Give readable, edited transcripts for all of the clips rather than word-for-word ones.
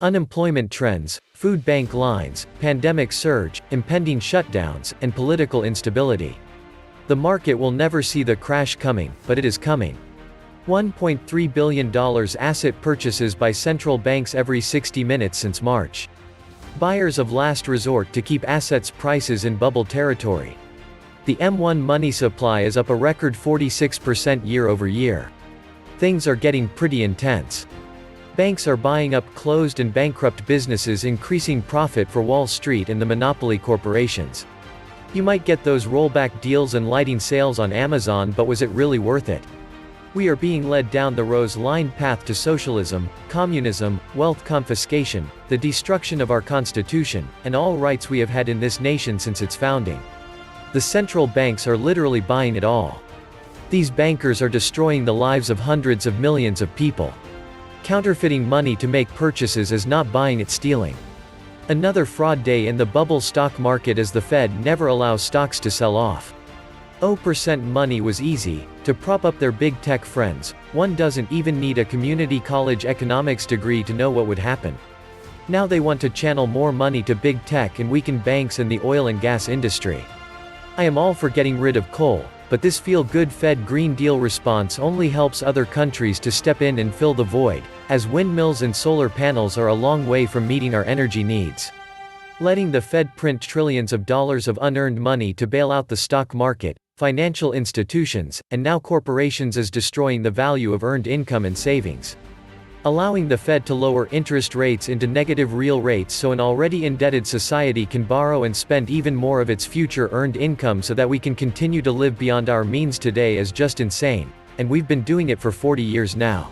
Unemployment trends, food bank lines, pandemic surge, impending shutdowns, and political instability. The market will never see the crash coming, but it is coming. $1.3 billion asset purchases by central banks every 60 minutes since March. Buyers of last resort to keep assets prices in bubble territory. The M1 money supply is up a record 46% year-over-year. Things are getting pretty intense. Banks are buying up closed and bankrupt businesses, increasing profit for Wall Street and the monopoly corporations. You might get those rollback deals and lighting sales on Amazon, but was it really worth it? We are being led down the rose-lined path to socialism, communism, wealth confiscation, the destruction of our Constitution, and all rights we have had in this nation since its founding. The central banks are literally buying it all. These bankers are destroying the lives of hundreds of millions of people. Counterfeiting money to make purchases is not buying, it's stealing. Another fraud day in the bubble stock market as the Fed never allows stocks to sell off. 0% money was easy, to prop up their big tech friends. One doesn't even need a community college economics degree to know what would happen. Now they want to channel more money to big tech and weaken banks and the oil and gas industry. I am all for getting rid of coal, but this feel-good Fed Green Deal response only helps other countries to step in and fill the void, as windmills and solar panels are a long way from meeting our energy needs. Letting the Fed print trillions of dollars of unearned money to bail out the stock market, financial institutions, and now corporations is destroying the value of earned income and savings. Allowing the Fed to lower interest rates into negative real rates so an already indebted society can borrow and spend even more of its future earned income so that we can continue to live beyond our means today is just insane, and we've been doing it for 40 years now.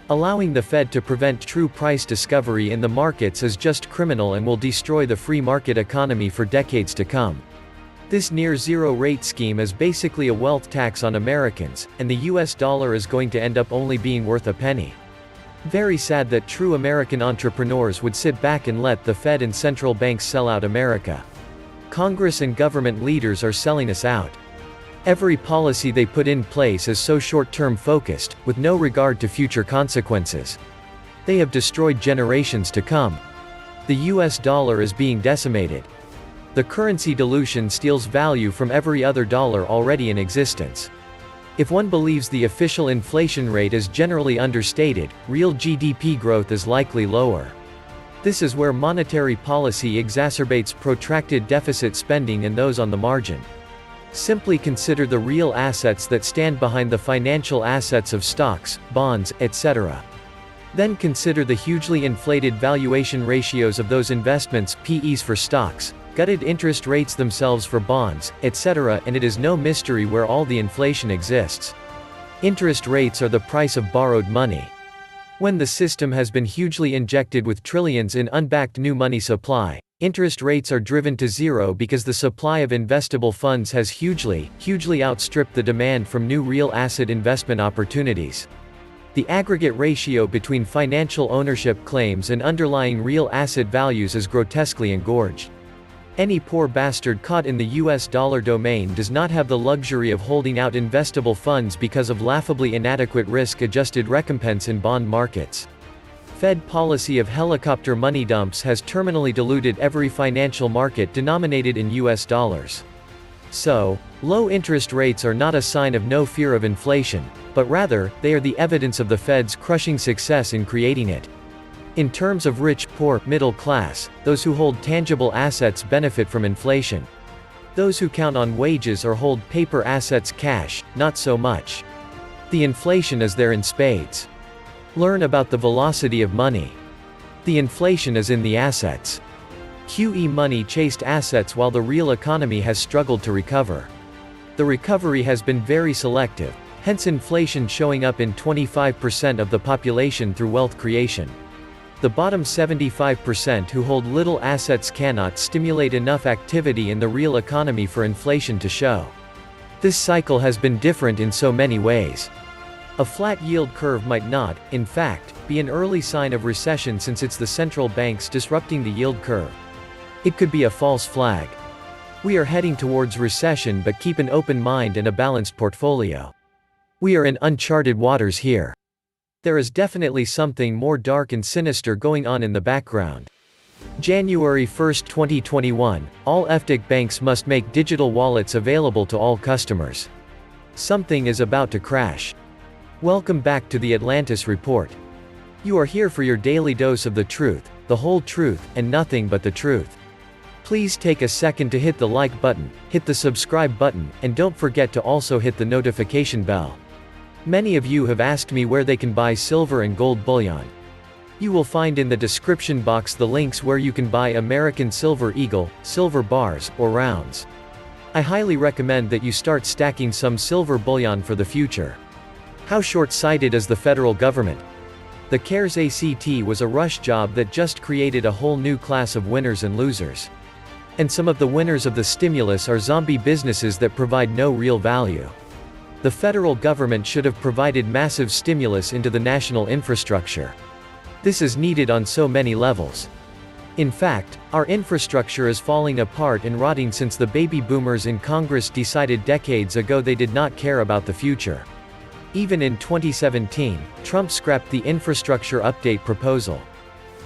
Allowing the Fed to prevent true price discovery in the markets is just criminal and will destroy the free market economy for decades to come. This near-zero rate scheme is basically a wealth tax on Americans, and the US dollar is going to end up only being worth a penny. Very sad that true American entrepreneurs would sit back and let the Fed and central banks sell out America. Congress and government leaders are selling us out. Every policy they put in place is so short-term focused, with no regard to future consequences. They have destroyed generations to come. The US dollar is being decimated. The currency dilution steals value from every other dollar already in existence. If one believes the official inflation rate is generally understated, real GDP growth is likely lower. This is where monetary policy exacerbates protracted deficit spending and those on the margin. Simply consider the real assets that stand behind the financial assets of stocks, bonds, etc. Then consider the hugely inflated valuation ratios of those investments, PEs for stocks, gutted interest rates themselves for bonds, etc., and it is no mystery where all the inflation exists. Interest rates are the price of borrowed money. When the system has been hugely injected with trillions in unbacked new money supply, interest rates are driven to zero because the supply of investable funds has hugely outstripped the demand from new real asset investment opportunities. The aggregate ratio between financial ownership claims and underlying real asset values is grotesquely engorged. Any poor bastard caught in the US dollar domain does not have the luxury of holding out investable funds because of laughably inadequate risk-adjusted recompense in bond markets. Fed policy of helicopter money dumps has terminally diluted every financial market denominated in US dollars. So, low interest rates are not a sign of no fear of inflation, but rather, they are the evidence of the Fed's crushing success in creating it. In terms of rich, poor, middle class, those who hold tangible assets benefit from inflation. Those who count on wages or hold paper assets cash, not so much. The inflation is there in spades. Learn about the velocity of money. The inflation is in the assets. QE money chased assets while the real economy has struggled to recover. The recovery has been very selective, hence inflation showing up in 25% of the population through wealth creation. The bottom 75% who hold little assets cannot stimulate enough activity in the real economy for inflation to show. This cycle has been different in so many ways. A flat yield curve might not, in fact, be an early sign of recession since it's the central banks disrupting the yield curve. It could be a false flag. We are heading towards recession, but keep an open mind and a balanced portfolio. We are in uncharted waters here. There is definitely something more dark and sinister going on in the background. January 1, 2021, all FDIC banks must make digital wallets available to all customers. Something is about to crash. Welcome back to the Atlantis Report. You are here for your daily dose of the truth, the whole truth, and nothing but the truth. Please take a second to hit the like button, hit the subscribe button, and don't forget to also hit the notification bell. Many of you have asked me where they can buy silver and gold bullion. You will find in the description box the links where you can buy American Silver Eagle, silver bars, or rounds. I highly recommend that you start stacking some silver bullion for the future. How short-sighted is the federal government? The CARES Act was a rush job that just created a whole new class of winners and losers. And some of the winners of the stimulus are zombie businesses that provide no real value. The federal government should have provided massive stimulus into the national infrastructure. This is needed on so many levels. In fact, our infrastructure is falling apart and rotting since the baby boomers in Congress decided decades ago they did not care about the future. Even in 2017, Trump scrapped the infrastructure update proposal.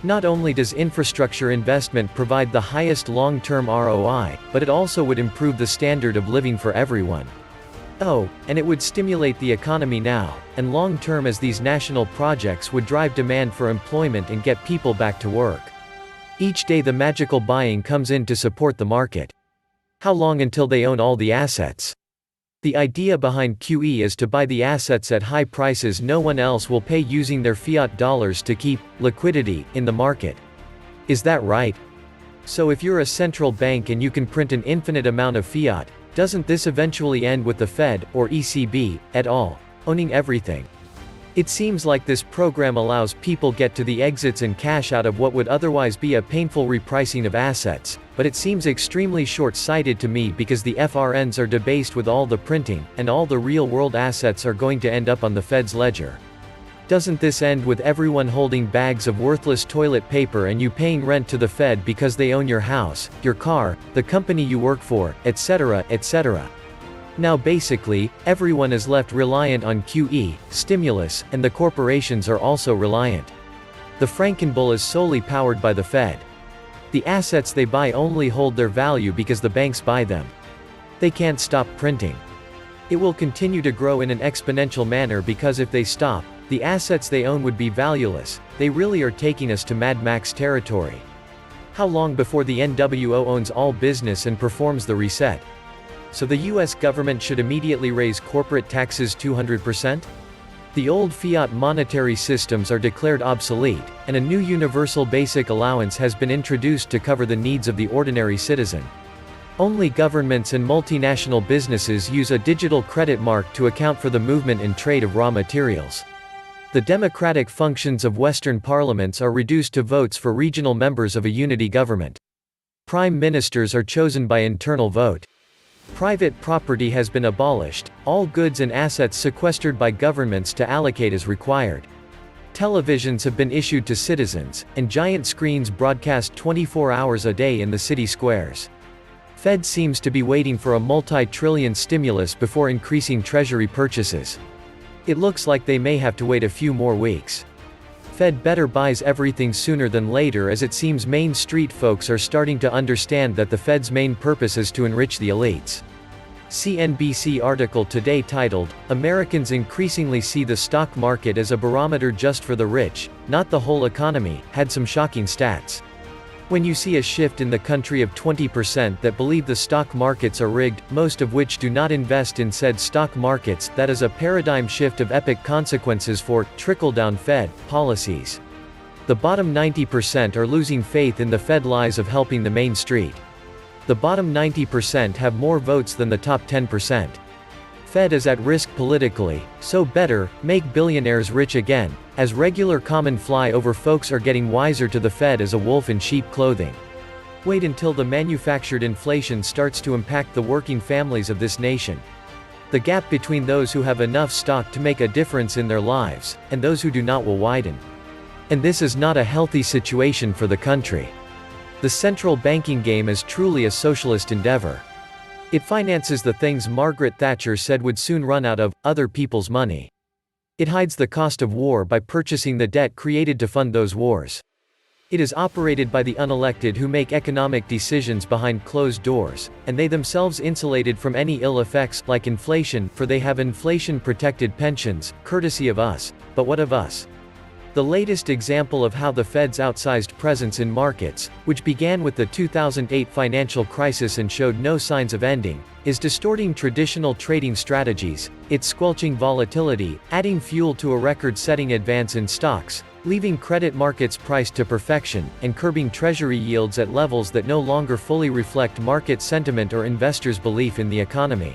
Not only does infrastructure investment provide the highest long-term ROI, but it also would improve the standard of living for everyone. Oh, and it would stimulate the economy now, and long-term, as these national projects would drive demand for employment and get people back to work. Each day the magical buying comes in to support the market. How long until they own all the assets? The idea behind QE is to buy the assets at high prices no one else will pay using their fiat dollars to keep liquidity in the market. Is that right? So if you're a central bank and you can print an infinite amount of fiat, doesn't this eventually end with the Fed, or ECB, et al., owning everything? It seems like this program allows people get to the exits and cash out of what would otherwise be a painful repricing of assets, but it seems extremely short-sighted to me because the FRNs are debased with all the printing, and all the real-world assets are going to end up on the Fed's ledger. Doesn't this end with everyone holding bags of worthless toilet paper and you paying rent to the Fed because they own your house, your car, the company you work for, etc., etc.? Now basically, everyone is left reliant on QE, stimulus, and the corporations are also reliant. The Frankenbull is solely powered by the Fed. The assets they buy only hold their value because the banks buy them. They can't stop printing. It will continue to grow in an exponential manner because if they stop, the assets they own would be valueless. They really are taking us to Mad Max territory. How long before the NWO owns all business and performs the reset? So the US government should immediately raise corporate taxes 200%? The old fiat monetary systems are declared obsolete, and a new universal basic allowance has been introduced to cover the needs of the ordinary citizen. Only governments and multinational businesses use a digital credit mark to account for the movement and trade of raw materials. The democratic functions of Western parliaments are reduced to votes for regional members of a unity government. Prime ministers are chosen by internal vote. Private property has been abolished, all goods and assets sequestered by governments to allocate as required. Televisions have been issued to citizens, and giant screens broadcast 24 hours a day in the city squares. Fed seems to be waiting for a multi-trillion stimulus before increasing treasury purchases. It looks like they may have to wait a few more weeks. Fed better buys everything sooner than later, as it seems Main Street folks are starting to understand that the Fed's main purpose is to enrich the elites. CNBC article today titled, "Americans increasingly see the stock market as a barometer just for the rich, not the whole economy," had some shocking stats. When you see a shift in the country of 20% that believe the stock markets are rigged, most of which do not invest in said stock markets, that is a paradigm shift of epic consequences for trickle-down Fed policies. The bottom 90% are losing faith in the Fed lies of helping the Main Street. The bottom 90% have more votes than the top 10%. Fed is at risk politically, so better make billionaires rich again, as regular common fly-over folks are getting wiser to the Fed as a wolf in sheep clothing. Wait until the manufactured inflation starts to impact the working families of this nation. The gap between those who have enough stock to make a difference in their lives, and those who do not will widen. And this is not a healthy situation for the country. The central banking game is truly a socialist endeavor. It finances the things Margaret Thatcher said would soon run out of, other people's money. It hides the cost of war by purchasing the debt created to fund those wars. It is operated by the unelected who make economic decisions behind closed doors, and they themselves insulated from any ill effects, like inflation, for they have inflation-protected pensions, courtesy of us. But what of us? The latest example of how the Fed's outsized presence in markets, which began with the 2008 financial crisis and showed no signs of ending, is distorting traditional trading strategies. It's squelching volatility, adding fuel to a record-setting advance in stocks, leaving credit markets priced to perfection, and curbing treasury yields at levels that no longer fully reflect market sentiment or investors' belief in the economy.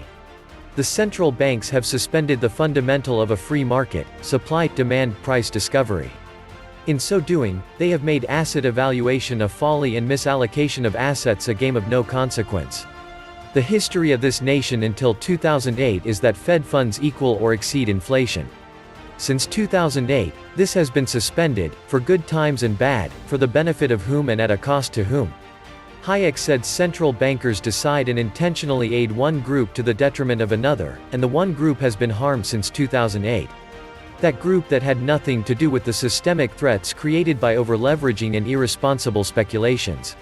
The central banks have suspended the fundamental of a free market, supply-demand price discovery. In so doing, they have made asset evaluation a folly and misallocation of assets a game of no consequence. The history of this nation until 2008 is that Fed funds equal or exceed inflation. Since 2008, this has been suspended, for good times and bad, for the benefit of whom and at a cost to whom. Hayek said central bankers decide and intentionally aid one group to the detriment of another, and the one group has been harmed since 2008. That group that had nothing to do with the systemic threats created by overleveraging and irresponsible speculations.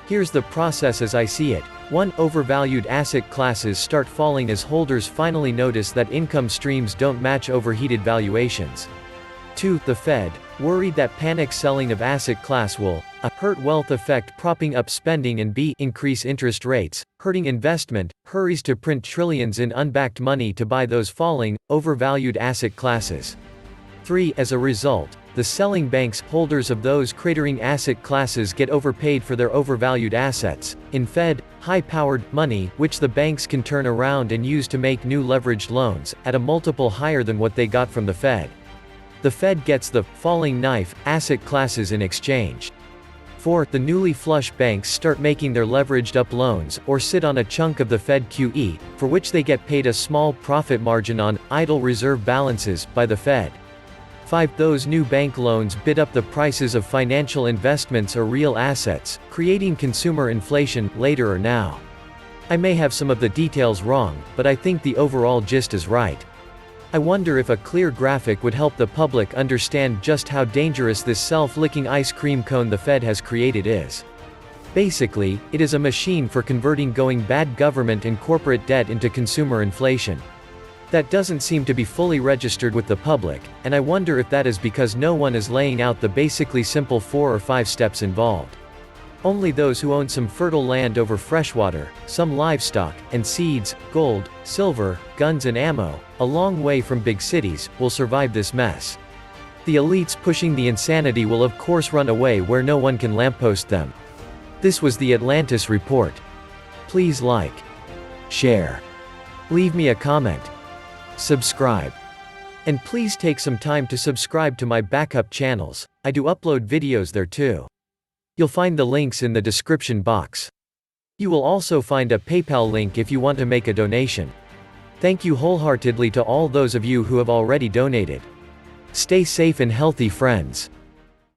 Here's the process as I see it. 1. Overvalued asset classes start falling as holders finally notice that income streams don't match overheated valuations. 2. The Fed, worried that panic selling of asset class will a. Hurt wealth effect propping up spending and b. Increase interest rates, hurting investment, hurries to print trillions in unbacked money to buy those falling, overvalued asset classes. 3. As a result, the selling banks, holders of those cratering asset classes, get overpaid for their overvalued assets, in Fed, high-powered money, which the banks can turn around and use to make new leveraged loans, at a multiple higher than what they got from the Fed. The Fed gets the falling knife asset classes in exchange. 4. The newly flush banks start making their leveraged-up loans, or sit on a chunk of the Fed QE, for which they get paid a small profit margin on idle reserve balances by the Fed. 5. Those new bank loans bid up the prices of financial investments or real assets, creating consumer inflation, later or now. I may have some of the details wrong, but I think the overall gist is right. I wonder if a clear graphic would help the public understand just how dangerous this self-licking ice cream cone the Fed has created is. Basically, it is a machine for converting going bad government and corporate debt into consumer inflation. That doesn't seem to be fully registered with the public, and I wonder if that is because no one is laying out the basically simple 4 or 5 steps involved. Only those who own some fertile land over freshwater, some livestock, and seeds, gold, silver, guns and ammo, a long way from big cities, will survive this mess. The elites pushing the insanity will of course run away where no one can lamppost them. This was the Atlantis report. Please like, share, leave me a comment, subscribe. And please take some time to subscribe to my backup channels. I do upload videos there too. You'll find the links in the description box. You will also find a PayPal link if you want to make a donation. Thank you wholeheartedly to all those of you who have already donated. Stay safe and healthy, friends.